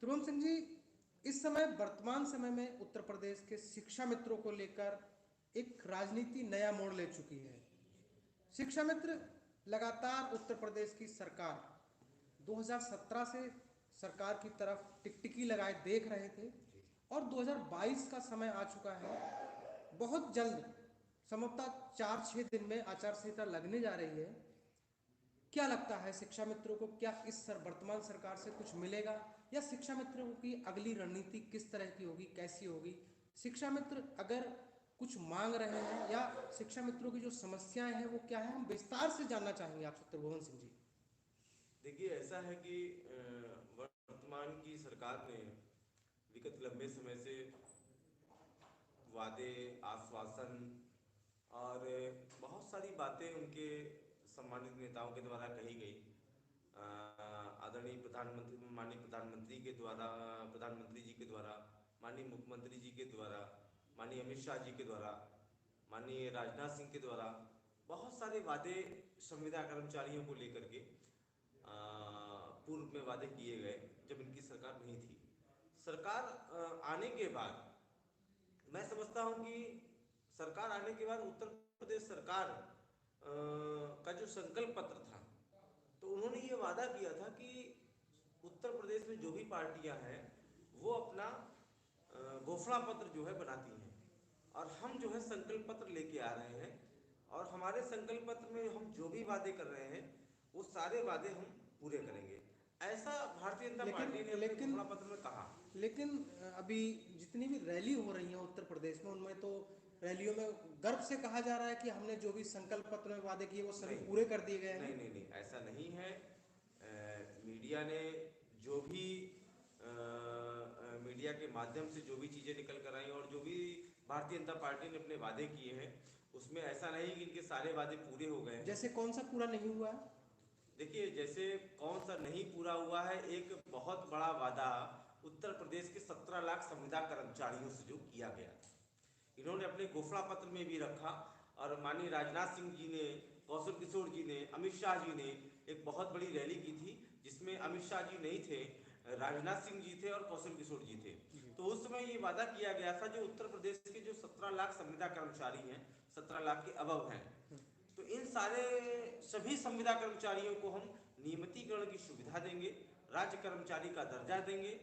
त्रिभुवन सिंह जी, इस समय वर्तमान समय में उत्तर प्रदेश के शिक्षा मित्रों को लेकर एक राजनीति नया मोड़ ले चुकी है। शिक्षा मित्र लगातार उत्तर प्रदेश की सरकार 2017 से सरकार की तरफ टिकटिकी लगाए देख रहे थे और 2022 का समय आ चुका है। बहुत जल्द, संभवतः 4-6 दिन में आचार संहिता लगने जा रही है। क्या लगता है शिक्षा मित्रों को, क्या इस वर्तमान सरकार से कुछ मिलेगा, या शिक्षा मित्रों की अगली रणनीति किस तरह की होगी, कैसी होगी? शिक्षा मित्र अगर कुछ मांग रहे हैं या शिक्षा मित्रों की जो समस्याएं हैं वो क्या है, हम विस्तार से जानना चाहेंगे आपसे त्रिभुवन सिंह जी। देखिए, ऐसा है कि वर्तमान की सरकार ने विगत लंबे समय से वादे, आश्वासन और बहुत सारी बातें उनके सम्मानित नेताओं के द्वारा कही गई। आदरणीय प्रधानमंत्री, माननीय प्रधानमंत्री के द्वारा, प्रधानमंत्री जी के द्वारा, माननीय मुख्यमंत्री जी के द्वारा, माननीय अमित शाह जी के द्वारा, माननीय राजनाथ सिंह के द्वारा बहुत सारे वादे संविदा कर्मचारियों को लेकर के पूर्व में वादे किए गए जब इनकी सरकार नहीं थी। सरकार आने के बाद मैं समझता हूं कि सरकार आने के बाद उत्तर प्रदेश सरकार का जो संकल्प पत्र था, तो उन्होंने ये वादा किया था कि उत्तर प्रदेश में जो भी पार्टियां हैं वो अपना घोषणा पत्र जो है बनाती हैं, और हम जो है संकल्प पत्र लेके आ रहे हैं, और हमारे संकल्प पत्र में हम जो भी वादे कर रहे हैं वो सारे वादे हम पूरे करेंगे। ऐसा भारतीय जनता लेकिन पार्टी ने अपने लेकिन घोषणा पत्र में कहा। लेकिन अभी जितनी भी रैली हो रही है उत्तर प्रदेश में, उनमें तो रैलियों में गर्व से कहा जा रहा है कि हमने जो भी संकल्प पत्र में वादे किए वो सभी नहीं, पूरे कर दिए गए नहीं, हैं। नहीं, नहीं, ऐसा नहीं है। मीडिया ने जो भी मीडिया के माध्यम से जो भी चीज़ें निकल कर आई और जो भी भारतीय जनता पार्टी ने अपने वादे किए हैं, उसमें ऐसा नहीं कि इनके सारे वादे पूरे हो गए हैं। जैसे कौन सा पूरा नहीं हुआ है? देखिए, जैसे कौन सा नहीं पूरा हुआ है, एक बहुत बड़ा वादा उत्तर प्रदेश के 17 लाख संविदा कर्मचारियों से जो किया गया था, इन्होंने अपने घोषणा पत्र में भी रखा। और माननीय राजनाथ सिंह जी ने, कौशल किशोर जी ने, अमित शाह जी ने एक बहुत बड़ी रैली की थी, जिसमें अमित शाह जी नहीं थे, राजनाथ सिंह जी थे और कौशल किशोर जी थे। तो उस समय ये वादा किया गया था, जो उत्तर प्रदेश के जो 17 लाख संविदा कर्मचारी हैं, 17 लाख के अबव हैं, तो इन सारे सभी संविदा कर्मचारियों को हम नियमितीकरण की सुविधा देंगे, राज्य कर्मचारी का दर्जा देंगे,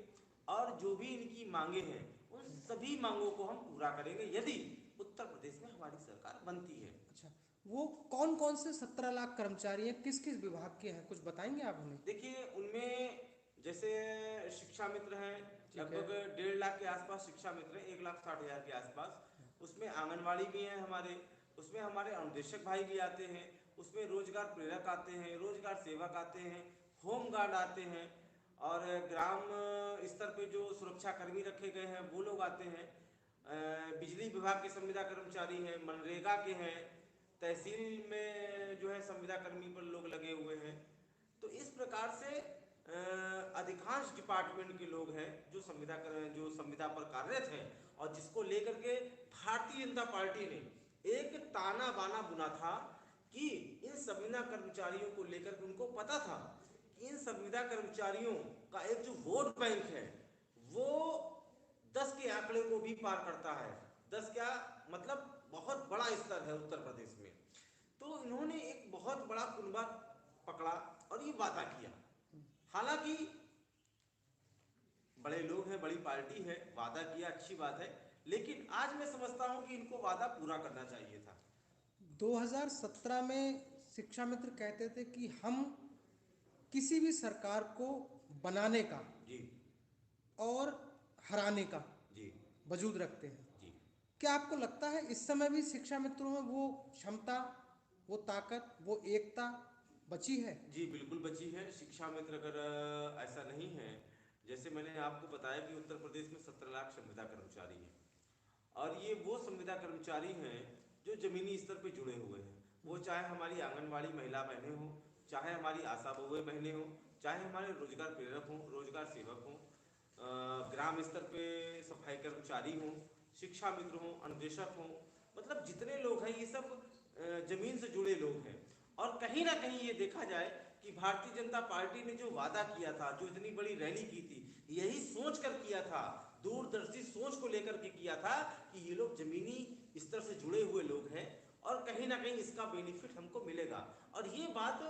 और जो भी इनकी मांगे हैं उन सभी मांगों को हम पूरा करेंगे यदि उत्तर प्रदेश में हमारी सरकार बनती है। अच्छा, वो कौन कौन से 17 लाख कर्मचारी हैं, किस किस विभाग के हैं, कुछ बताएंगे आप हमें? देखिए, उनमें जैसे शिक्षा मित्र हैं, ठीक है। लगभग 1.5 लाख के आसपास शिक्षा मित्र हैं, 1,60,000 के आसपास। उसमें आंगनवाड़ी भी हैं हमारे, उसमें हमारे अनुदेशक भाई भी आते हैं, उसमें रोजगार प्रेरक आते हैं, रोजगार सेवक आते हैं, होम गार्ड आते हैं, और ग्राम स्तर पे जो सुरक्षा कर्मी रखे गए हैं वो लोग आते हैं, बिजली विभाग के संविदा कर्मचारी हैं, मनरेगा के हैं, तहसील में जो है संविदा कर्मी पर लोग लगे हुए हैं। तो इस प्रकार से अधिकांश डिपार्टमेंट के लोग हैं जो संविदा पर कार्यरत हैं, और जिसको लेकर के भारतीय जनता पार्टी ने एक ताना बाना बुना था कि इन संविदा कर्मचारियों को लेकर के उनको पता था कि इन संविदा कर्मचारियों का एक जो वोट बैंक है वो 10 के आंकड़े को भी पार करता है। 10 क्या मतलब बहुत बड़ा स्तर है उत्तर प्रदेश में। तो इन्होंने एक बहुत बड़ा कुनबा पकड़ा और ये वादा किया। हालांकि बड़े लोग हैं, बड़ी पार्टी है, वादा किया, अच्छी बात है, लेकिन आज मैं समझता हूं कि इनको वादा पूरा करना चाहिए था। 2017 में शिक्षा मित्र कहते थे कि हम किसी भी सरकार को बनाने का जी। और हराने का जी। वजूद रखते हैं। जी। क्या आपको लगता है इस समय भी शिक्षा मित्रों में वो क्षमता, वो ताकत, वो एकता बची है? जी, बिल्कुल बची है शिक्षा मित्र। अगर ऐसा नहीं है, जैसे मैंने आपको बताया कि उत्तर प्रदेश में 17 लाख संविदा कर्मचारी हैं, और ये वो संविदा कर्मचारी हैं जो जमीनी स्तर पे जुड़े हुए हैं। वो चाहे हमारी आंगनवाड़ी महिला बहनें हों, चाहे हमारी आशा बहुएं बहनें हों, चाहे हमारे रोजगार प्रेरक हों, रोजगार सेवक हों, ग्राम स्तर पे सफाई कर्मचारी हों, शिक्षा मित्र हों, अनुदेशक हों, मतलब जितने लोग हैं ये सब जमीन से जुड़े लोग हैं। और कहीं ना कहीं ये देखा जाए कि भारतीय जनता पार्टी ने जो वादा किया था, जो इतनी बड़ी रैली की थी, यही था, दूरदर्शी सोच को लेकर के किया था कि ये लोग जमीनी स्तर से जुड़े हुए लोग हैं और कहीं ना कहीं इसका बेनिफिट हमको मिलेगा। और ये बात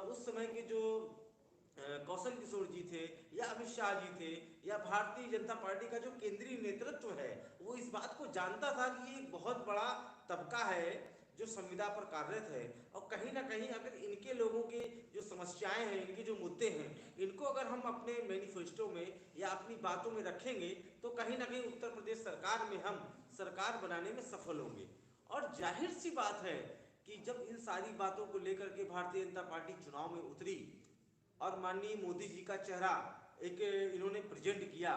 उस समय के जो कौशल किशोर जी थे या अमित शाह जी थे या भारतीय जनता पार्टी का जो केंद्रीय नेतृत्व है, वो इस बात को जानता था कि ये एक बहुत बड़ा तबका है जो संविदा पर कार्यरत है, और कहीं ना कहीं अगर इनके लोगों की जो समस्याएं हैं, इनके जो मुद्दे हैं, इनको अगर हम अपने मैनिफेस्टो में या अपनी बातों में रखेंगे तो कहीं ना कहीं उत्तर प्रदेश सरकार में हम सरकार बनाने में सफल होंगे। और जाहिर सी बात है कि जब इन सारी बातों को लेकर के भारतीय जनता पार्टी चुनाव में उतरी और माननीय मोदी जी का चेहरा एक इन्होंने प्रेजेंट किया,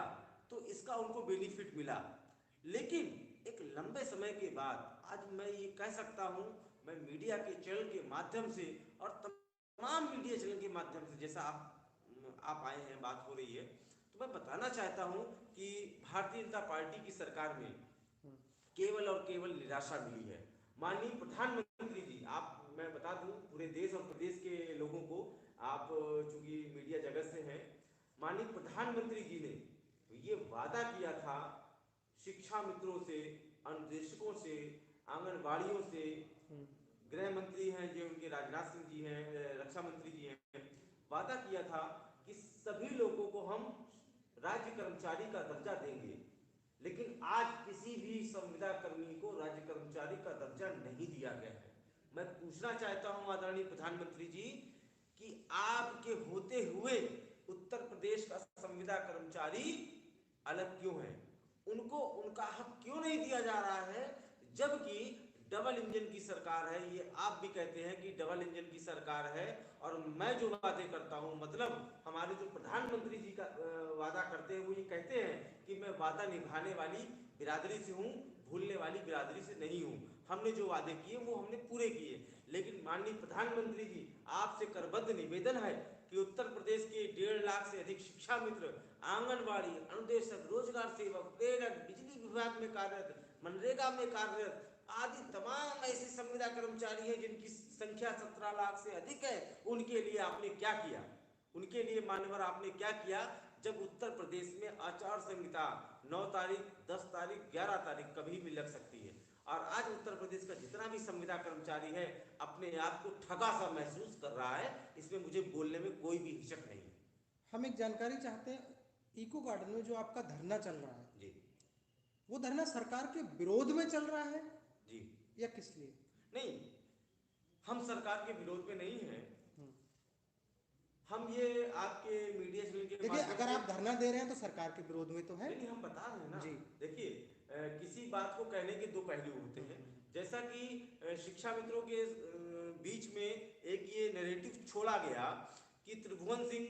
तो इसका उनको बेनिफिट मिला। लेकिन एक लंबे समय के बाद आज मैं ये कह सकता हूँ, मैं मीडिया के चैनल के माध्यम से और तमाम मीडिया चैनल के माध्यम से, जैसा आप आए हैं, बात हो रही है, तो मैं बताना चाहता हूँ कि भारतीय जनता पार्टी की सरकार में केवल और केवल निराशा मिली है। माननीय प्रधानमंत्री जी, आप मैं बता दूं पूरे देश और प्रदेश के लोगों को, आप चूंकि मीडिया जगत से हैं, माननीय प्रधानमंत्री जी ने ये वादा किया था शिक्षा मित्रों से, अनुदेशकों से, आंगनबाड़ियों से, गृह मंत्री हैं जो उनके राजनाथ सिंह जी हैं, रक्षा मंत्री जी हैं, वादा किया था कि सभी लोगों को हम राज्य कर्मचारी का दर्जा देंगे। लेकिन आज किसी भी संविदा कर्मी को राज्य कर्मचारी का दर्जा नहीं दिया गया है। मैं पूछना चाहता हूं आदरणीय प्रधानमंत्री जी कि आपके होते हुए उत्तर प्रदेश का संविदा कर्मचारी अलग क्यों है, उनको उनका हक क्यों नहीं दिया जा रहा है, जबकि डबल इंजन की सरकार है। ये आप भी कहते हैं कि डबल इंजन की सरकार है, और मैं जो बातें करता हूं, मतलब हमारे जो प्रधानमंत्री जी का वादा करते हैं, वो ये कहते हैं कि मैं वादा निभाने वाली बिरादरी से हूं, भूलने वाली बिरादरी से नहीं हूं। हमने जो वादे किए वो हमने पूरे किए। लेकिन माननीय प्रधानमंत्री जी, आपसे करबद्ध निवेदन है कि उत्तर प्रदेश के 1.5 लाख से अधिक शिक्षा मित्र, आंगनबाड़ी, अनुदेशक, रोजगार सेवक, प्रेरक, बिजली विभाग में कार्यरत, मनरेगा में कार्यरत आदि तमाम ऐसे संविदा कर्मचारी हैं जिनकी संख्या 17 लाख से अधिक है, उनके लिए आपने क्या किया? उनके लिए मान्यवर आपने क्या किया जब उत्तर प्रदेश में आचार संहिता 9 तारीख, 10 तारीख, 11 तारीख कभी भी लग सकती है, और आज उत्तर प्रदेश का जितना भी संविदा कर्मचारी है अपने आप को ठगा सा महसूस कर रहा है। इसमें मुझे बोलने में कोई भी हिचक नहीं है। हम एक जानकारी चाहते हैं, इको गार्डन में जो आपका धरना चल रहा है जी वो धरना सरकार के विरोध में चल रहा है जी या किस लिए? नहीं, हम सरकार के विरोध में नहीं है। हम ये आपके मीडिया चैनल के देखिए, अगर आप धरना दे रहे हैं तो सरकार के विरोध में तो है। नहीं, हम बता रहे हैं ना जी। देखिए, किसी बात को कहने के दो पहलू होते हैं। जैसा कि शिक्षा मित्रों के बीच में एक ये नैरेटिव छोड़ा गया कि त्रिभुवन सिंह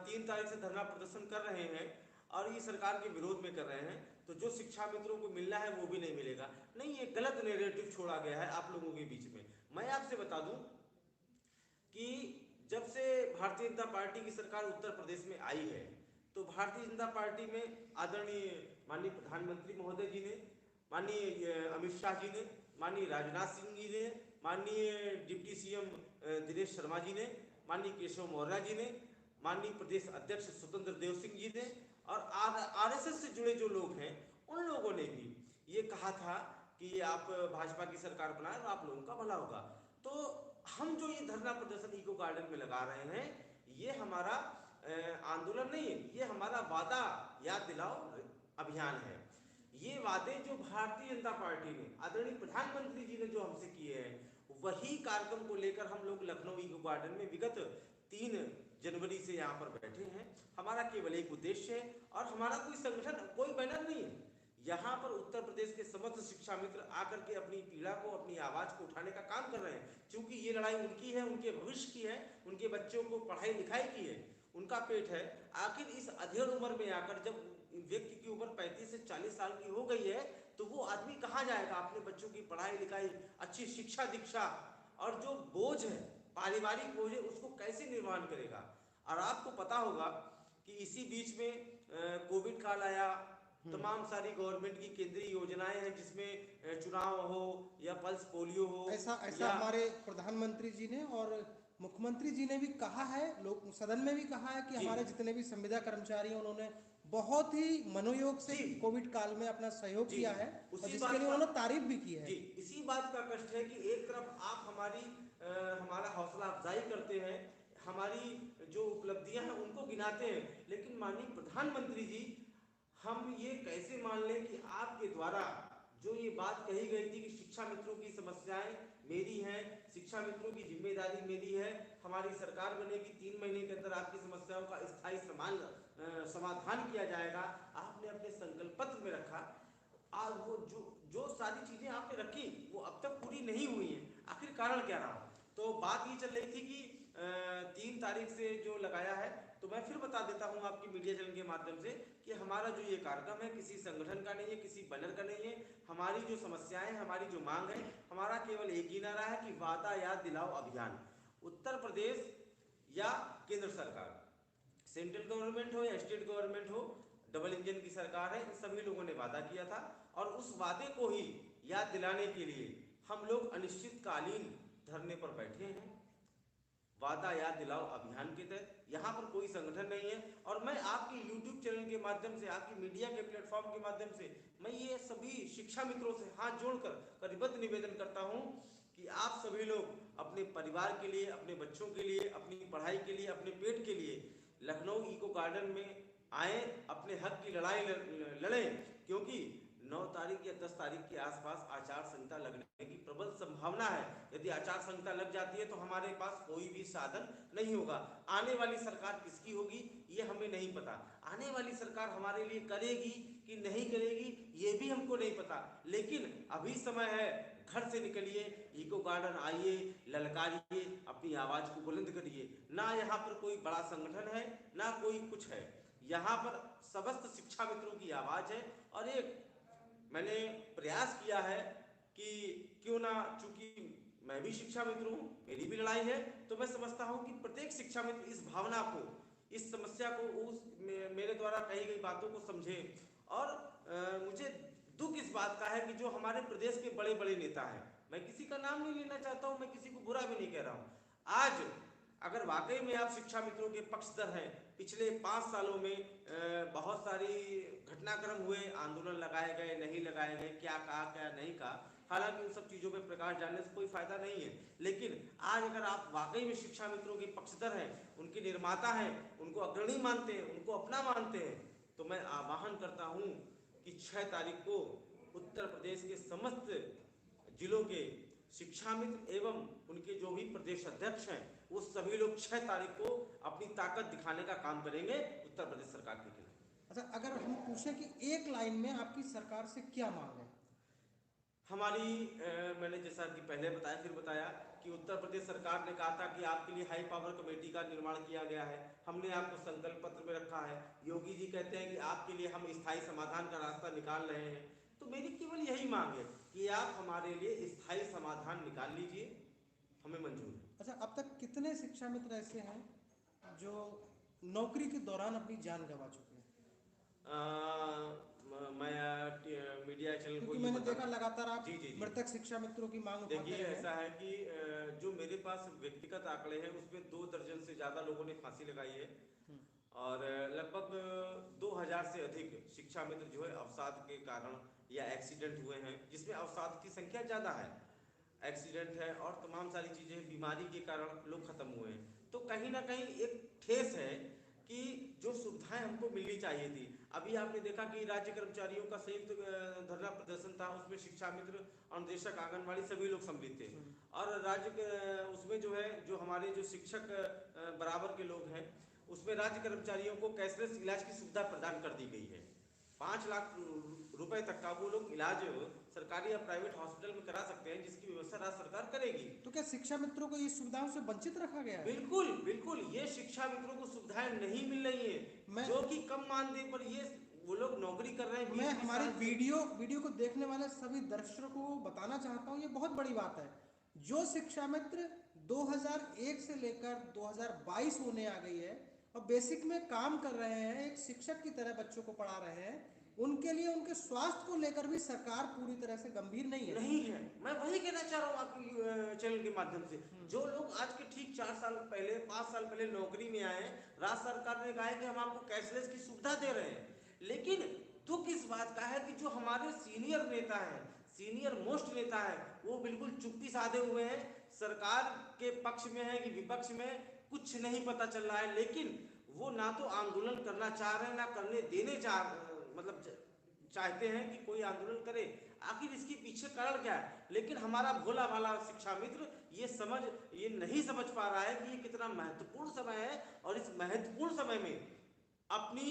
3 तारीख से धरना प्रदर्शन कर रहे हैं और ये सरकार के विरोध में कर रहे हैं, तो जो शिक्षा मित्रों को मिलना है वो भी नहीं मिलेगा। नहीं, ये गलत नैरेटिव छोड़ा गया है आप लोगों के बीच में। मैं आपसे बता दूं कि जब से भारतीय जनता पार्टी की सरकार उत्तर प्रदेश में आई है, तो भारतीय जनता पार्टी में आदरणीय माननीय प्रधानमंत्री महोदय जी ने, माननीय अमित शाह जी ने, माननीय राजनाथ सिंह जी ने, माननीय डिप्टी सीएम दिनेश शर्मा जी ने, माननीय केशव मौर्य जी ने, माननीय प्रदेश अध्यक्ष स्वतंत्र देव सिंह जी ने, और आरएसएस से जुड़े जो लोग हैं उन लोगों ने भी ये कहा था कि आप भाजपा की सरकार बनाए और आप लोगों का भला होगा। तो हम जो ये धरना प्रदर्शन इको गार्डन में लगा रहे हैं, ये हमारा आंदोलन नहीं है, ये हमारा वादा याद दिलाओ अभियान है। ये वादे जो भारतीय जनता पार्टी ने, आदरणीय प्रधानमंत्री जी ने जो हमसे किए हैं, वही कार्यक्रम को लेकर हम लोग लखनऊ इको गार्डन में विगत 3 जनवरी से यहाँ पर बैठे हैं। हमारा केवल एक उद्देश्य है, और हमारा कोई संगठन, कोई बैनर नहीं है। यहाँ पर उत्तर प्रदेश के समस्त शिक्षा मित्र आकर के अपनी पीड़ा को, अपनी आवाज को उठाने का काम कर रहे हैं, क्योंकि ये लड़ाई उनकी है, उनके भविष्य की है, उनके बच्चों को पढ़ाई लिखाई की है, उनका पेट है। आखिर इस अधेड़ उम्र में आकर जब व्यक्ति की उम्र 35 से 40 साल की हो गई है, तो वो आदमी कहाँ जाएगा अपने बच्चों की पढ़ाई लिखाई, अच्छी शिक्षा दीक्षा, और जो बोझ है, पारिवारिक बोझ है, उसको कैसे निर्वहन करेगा? और आपको पता होगा कि इसी बीच में कोविड काल आया, तमाम सारी गवर्नमेंट की केंद्रीय योजनाएं हैं जिसमें चुनाव हो या पल्स पोलियो हो, ऐसा या हमारे प्रधानमंत्री जी ने और मुख्यमंत्री जी ने भी कहा है, लोग सदन में भी कहा है कि जी। हमारे जितने भी संविदा कर्मचारी हैं उन्होंने बहुत ही मनोयोग से जी। कोविड काल में अपना सहयोग जी। किया है और उसी जिसके बात लिए का उन्होंने तारीफ भी की है। जी, इसी बात का कष्ट है कि एक तरफ आप हमारा हौसला अफजाई करते हैं, हमारी जो उपलब्धियां हैं उनको गिनाते हैं, लेकिन माननीय प्रधानमंत्री जी, हम ये कैसे मान लें कि आपके द्वारा जो ये बात कही गई थी कि शिक्षा मित्रों की समस्याएं मेरी हैं, शिक्षा मित्रों की जिम्मेदारी मेरी है, हमारी सरकार बनेगी, 3 महीने के अंदर आपकी समस्याओं का स्थायी समाधान किया जाएगा, आपने अपने संकल्प पत्र में रखा। आज वो जो जो सारी चीजें आपने रखी वो अब तक पूरी नहीं हुई हैं, आखिर कारण क्या रहा? तो बात ये चल रही थी कि 3 तारीख से जो लगाया है, तो मैं फिर बता देता हूँ आपकी मीडिया चैनल के माध्यम से कि हमारा जो ये कार्यक्रम है किसी संगठन का नहीं है, किसी बैनर का नहीं है। हमारी जो समस्याएं, हमारी जो मांग है, हमारा केवल एक ही नारा है कि वादा याद दिलाओ अभियान। उत्तर प्रदेश या केंद्र सरकार, सेंट्रल गवर्नमेंट हो या स्टेट गवर्नमेंट हो, डबल इंजन की सरकार है, इन सभी लोगों ने वादा किया था और उस वादे को ही याद दिलाने के लिए हम लोग अनिश्चितकालीन धरने पर बैठे हैं, वादा याद दिलाओ अभियान के तहत। यहाँ पर कोई संगठन नहीं है और मैं आपके YouTube चैनल के माध्यम से, आपकी मीडिया के प्लेटफॉर्म के माध्यम से मैं ये सभी शिक्षा मित्रों से हाथ जोड़कर कटिबद्ध निवेदन करता हूँ कि आप सभी लोग अपने परिवार के लिए, अपने बच्चों के लिए, अपनी पढ़ाई के लिए, अपने पेट के लिए लखनऊ इको गार्डन में आए, अपने हक की लड़ाई लड़ें, क्योंकि 9 तारीख या 10 तारीख के आसपास आचार संहिता लगने की प्रबल संभावना है। यदि आचार संहिता लग जाती है तो हमारे पास कोई भी साधन नहीं होगा। आने वाली सरकार किसकी होगी ये हमें नहीं पता, आने वाली सरकार हमारे लिए करेगी कि नहीं करेगी ये भी हमको नहीं पता, लेकिन अभी समय है, घर से निकलिए, इको गार्डन आइए, ललकारिए, अपनी आवाज को बुलंद करिए। ना यहाँ पर कोई बड़ा संगठन है, ना कोई कुछ है, यहाँ पर समस्त शिक्षा मित्रों की आवाज है। और एक मैंने प्रयास किया है कि क्यों ना, चूंकि मैं भी शिक्षा मित्र हूँ, मेरी भी लड़ाई है, तो मैं समझता हूँ कि प्रत्येक शिक्षा मित्र इस भावना को, इस समस्या को, मेरे द्वारा कही गई बातों को समझे। और मुझे दुख इस बात का है कि जो हमारे प्रदेश के बड़े बड़े नेता हैं, मैं किसी का नाम नहीं लेना चाहता हूँ, मैं किसी को बुरा भी नहीं कह रहा हूँ, आज अगर वाकई में आप शिक्षा मित्रों के पक्षधर हैं, पिछले 5 सालों में बहुत सारी घटनाक्रम हुए, आंदोलन लगाए गए, नहीं लगाए गए, क्या कहा क्या नहीं कहा, हालांकि उन सब चीज़ों पे प्रकाश डालने से कोई फायदा नहीं है, लेकिन आज अगर आप वाकई में शिक्षा मित्रों के पक्षधर हैं, उनके निर्माता हैं, उनको अग्रणी मानते हैं, उनको अपना मानते हैं, तो मैं आह्वान करता हूँ कि 6 तारीख को उत्तर प्रदेश के समस्त जिलों के शिक्षा मित्र एवं उनके जो भी प्रदेश अध्यक्ष हैं, वो सभी लोग 6 तारीख को अपनी ताकत दिखाने का काम करेंगे उत्तर प्रदेश सरकार के खिलाफ। अच्छा, अगर हम पूछें कि एक लाइन में आपकी सरकार से क्या मांग है? हमारी मैंने जैसा कि पहले बताया, फिर बताया कि उत्तर प्रदेश सरकार ने कहा था कि आपके लिए हाई पावर कमेटी का निर्माण किया गया है, हमने आपको संकल्प पत्र में रखा है। योगी जी कहते हैं कि आपके लिए हम स्थायी समाधान का रास्ता निकाल रहे हैं, तो मेरी केवल यही मांग है कि आप हमारे लिए स्थायी समाधान निकाल लीजिए, हमें मंजूर है। अच्छा, अब तक कितने शिक्षा मित्र ऐसे हैं जो नौकरी के दौरान अपनी जान गंवा चुके हैं? मैं मीडिया चैनल को क्योंकि ये मैंने बता, देखा लगातार आप जी जी जी, मृतक शिक्षा मित्रों की मांग उठाते देखिए रहे हैं। ऐसा है कि जो मेरे पास व्यक्तिगत आंकड़े हैं उसमें 2 दर्जन से ज़्यादा लोगों ने फांसी लगाई है और लगभग 2000 से अधिक शिक्षा मित्र जो है अवसाद के कारण या एक्सीडेंट हुए हैं, जिसमें अवसाद की संख्या ज़्यादा है, एक्सीडेंट है और तमाम सारी चीज़ें बीमारी के कारण लोग खत्म हुए हैं। तो कहीं ना कहीं एक ठेस है कि जो सुविधाएं हमको मिलनी चाहिए थी। अभी आपने देखा कि राज्य कर्मचारियों का संयुक्त धरना प्रदर्शन था, उसमें शिक्षा मित्र, अनुदेशक, आंगनबाड़ी सभी लोग सम्मिलित थे और राज्य के उसमें जो है, जो हमारे जो शिक्षक बराबर के लोग हैं, उसमें राज्य कर्मचारियों को कैशलेस इलाज की सुविधा प्रदान कर दी गई है। 5 लाख रुपए तक का वो लोग इलाज सरकारी या प्राइवेट हॉस्पिटल में करा सकते हैं, जिसकी व्यवस्था राज्य सरकार करेगी। तो क्या शिक्षा मित्रों को इस सुविधाओं से वंचित रखा गया है? बिल्कुल बिल्कुल, ये शिक्षा मित्रों को सुविधाएं नहीं मिल रही है, जो कि कम मानदेय पर ये वो लोग नौकरी कर रहे हैं। मैं हमारे वीडियो को देखने वाले सभी दर्शकों को बताना चाहता हूँ, ये बहुत बड़ी बात है। जो शिक्षा मित्र 2001 से लेकर 2022 होने आ गई है और बेसिक में काम कर रहे हैं, एक शिक्षक की तरह बच्चों को पढ़ा रहे हैं, उनके लिए उनके स्वास्थ्य को लेकर भी सरकार पूरी तरह से गंभीर नहीं है। नहीं है। मैं वही कहना चाह रहा हूँ आपके चैनल के माध्यम से, जो लोग आज के ठीक 4 साल पहले 5 साल पहले नौकरी में आए, राज्य सरकार ने कहा है कि हम आपको कैशलेस की सुविधा दे रहे हैं, लेकिन दुख इस बात का है कि जो हमारे सीनियर नेता हैं, सीनियर मोस्ट नेता है, वो बिल्कुल चुप्पी साधे हुए हैं, सरकार के पक्ष में है कि विपक्ष में, कुछ नहीं पता चल रहा है। लेकिन वो ना तो आंदोलन करना चाह रहे हैं, ना करने देने चाहते हैं कि कोई आंदोलन करे। आखिर इसके पीछे कारण क्या है? लेकिन हमारा भोला भाला शिक्षा मित्र ये नहीं समझ पा रहा है कि ये कितना महत्वपूर्ण समय है, और इस महत्वपूर्ण समय में अपनी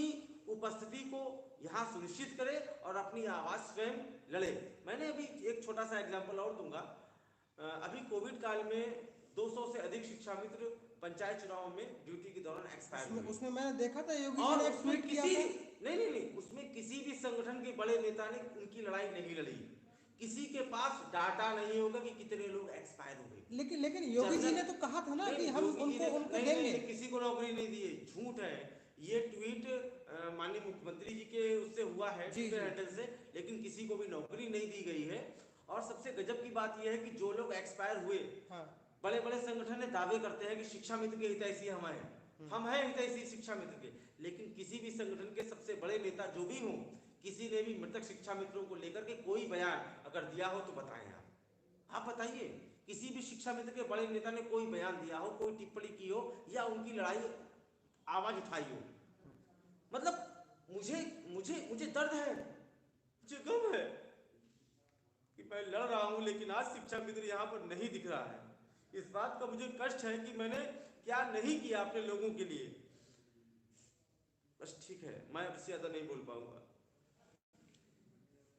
उपस्थिति को यहाँ सुनिश्चित करे और अपनी आवाज स्वयं लड़े। मैंने अभी एक छोटा सा एग्जाम्पल और दूंगा। अभी कोविड काल में 200 से अधिक शिक्षा मित्र पंचायत चुनाव में ड्यूटी के दौरान एक्सपायर हुए। उसमें मैंने देखा था योगी और जी ने उसमें ट्वीट किया किसी था। नहीं, उसमें किसी भी संगठन के बड़े नेता ने उनकी लड़ाई नहीं लड़ी। किसी के पास डाटा नहीं होगा कि कितने लोग एक्सपायर हुए। लेकिन योगी जी ने तो कहा था ना कि हम उनको देंगे। किसी को नौकरी नहीं दी है, झूठ है। ये ट्वीट माननीय मुख्यमंत्री जी के उससे हुआ है, ट्विटर हैंडल से, लेकिन किसी को भी नौकरी नहीं दी गई है। और सबसे गजब की बात यह है कि जो लोग एक्सपायर हुए, बड़े बड़े संगठन दावे करते हैं कि शिक्षा मित्र के हितैषी हम हैं हितैषी शिक्षा मित्र के, लेकिन किसी भी संगठन के सबसे बड़े नेता जो भी हों, किसी ने भी मृतक शिक्षा मित्रों को लेकर के कोई बयान अगर दिया हो तो बताएं। आप बताइए, किसी भी शिक्षा मित्र के बड़े नेता ने कोई बयान दिया हो, कोई टिप्पणी की हो, या उनकी लड़ाई आवाज उठाई हो? मतलब मुझे दर्द है, मुझे गम है कि मैं लड़ रहा हूं, लेकिन आज शिक्षा मित्र यहाँ पर नहीं दिख रहा है। इस बात का मुझे कष्ट है कि मैंने क्या नहीं किया अपने लोगों के लिए। बस ठीक है, मैं अब से ज्यादा नहीं बोल पाऊंगा।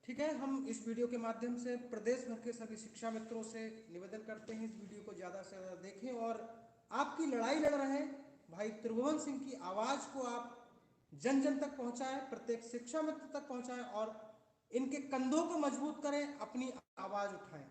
ठीक है, हम इस वीडियो के माध्यम से प्रदेश भर के सभी शिक्षा मित्रों से निवेदन करते हैं, इस वीडियो को ज़्यादा से ज़्यादा देखें और आपकी लड़ाई लड़ रहे भाई त्रिभुवन सिंह की आवाज़ को आप जन जन तक पहुंचाएं, प्रत्येक शिक्षा मित्र तक पहुंचाएं और इनके कंधों को मजबूत करें, अपनी आवाज़ उठाएं।